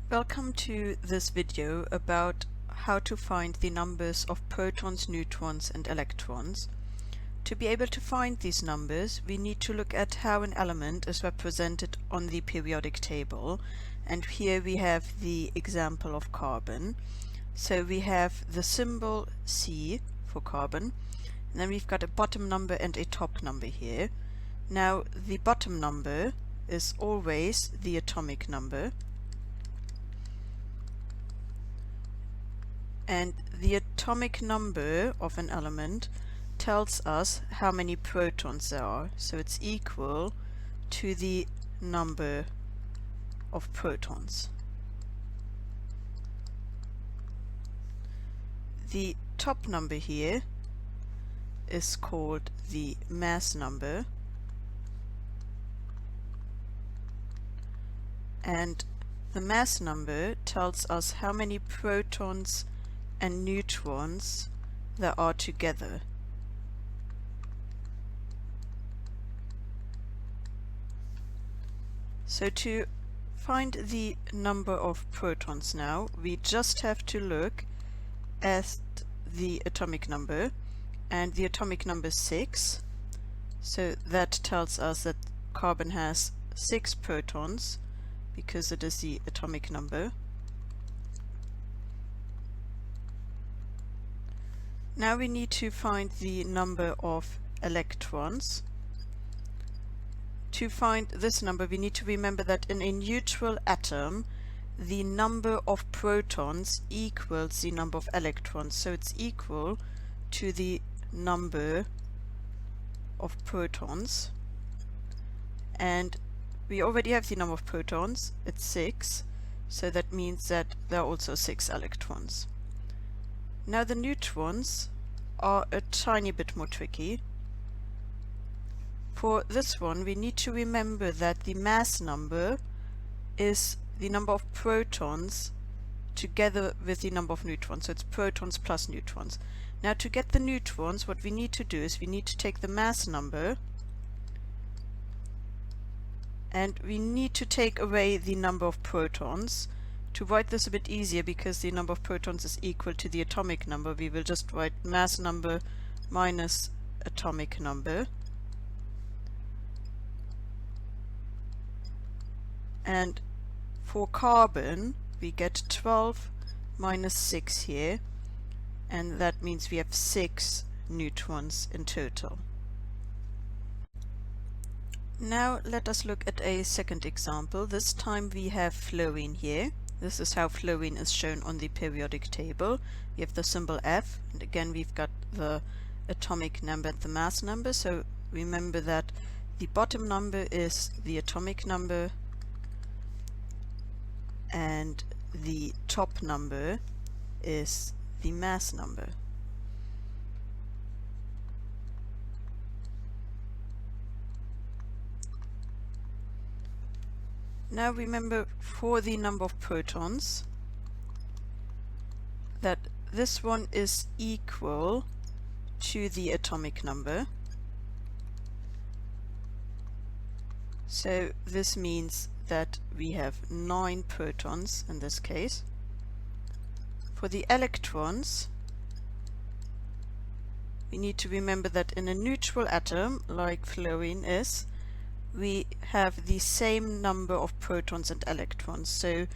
Welcome to this video about how to find the numbers of protons, neutrons and electrons. To be able to find these numbers, we need to look at how an element is represented on the periodic table, and here we have the example of carbon. So we have the symbol C for carbon, and then we've got a bottom number and a top number here. Now the bottom number is always the atomic number, and the atomic number of an element tells us how many protons there are. So it's equal to the number of protons. The top number here is called the mass number, and the mass number tells us how many protons and neutrons there are together. So to find the number of protons now, we just have to look at the atomic number, and the atomic number is 6. So that tells us that carbon has 6 protons because it is the atomic number. Now we need to find the number of electrons. To find this number, we need to remember that in a neutral atom, the number of protons equals the number of electrons. So it's equal to the number of protons. And we already have the number of protons, it's 6. So that means that there are also 6 electrons. Now the neutrons are a tiny bit more tricky. For this one, we need to remember that the mass number is the number of protons together with the number of neutrons. So it's protons plus neutrons. Now to get the neutrons, what we need to do is we need to take the mass number and we need to take away the number of protons. To write this a bit easier, because the number of protons is equal to the atomic number, we will just write mass number minus atomic number. And for carbon, we get 12 minus 6 here, and that means we have 6 neutrons in total. Now let us look at a second example. This time we have fluorine here. This is how fluorine is shown on the periodic table. We have the symbol F, and again we've got the atomic number and the mass number. So remember that the bottom number is the atomic number and the top number is the mass number. Now remember, for the number of protons, that this one is equal to the atomic number. So this means that we have 9 protons in this case. For the electrons, we need to remember that in a neutral atom, like fluorine is, we have the same number of protons and electrons. So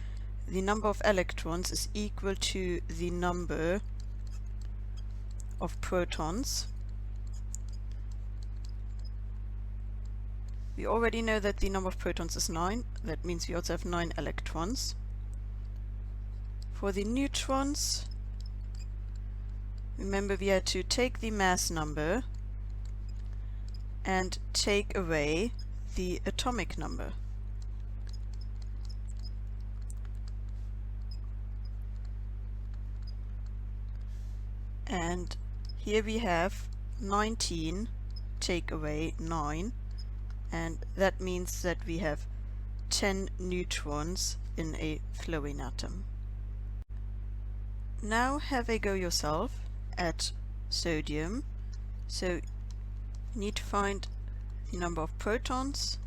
the number of electrons is equal to the number of protons. We already know that the number of protons is 9. That means we also have 9 electrons. For the neutrons, remember we had to take the mass number and take away the atomic number. And here we have 19 take away 9, and that means that we have 10 neutrons in a fluorine atom. Now have a go yourself at sodium. So you need to find the number of protons,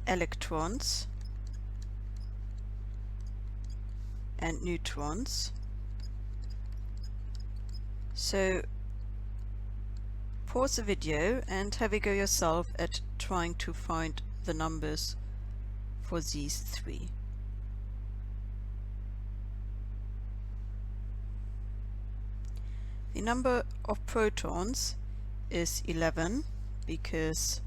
electrons, and neutrons. So pause the video and have a go yourself at trying to find the numbers for these three. The number of protons is 11 because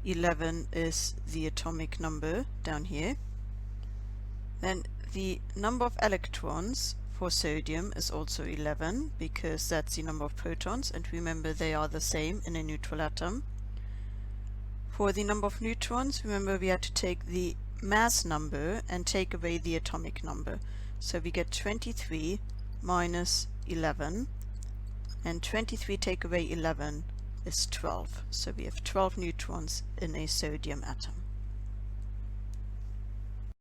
11 is the atomic number down here. Then the number of electrons for sodium is also 11 because that's the number of protons, and remember they are the same in a neutral atom. For the number of neutrons, remember we had to take the mass number and take away the atomic number. So we get 23 minus 11, and 23 take away 11 is 12. So we have 12 neutrons in a sodium atom.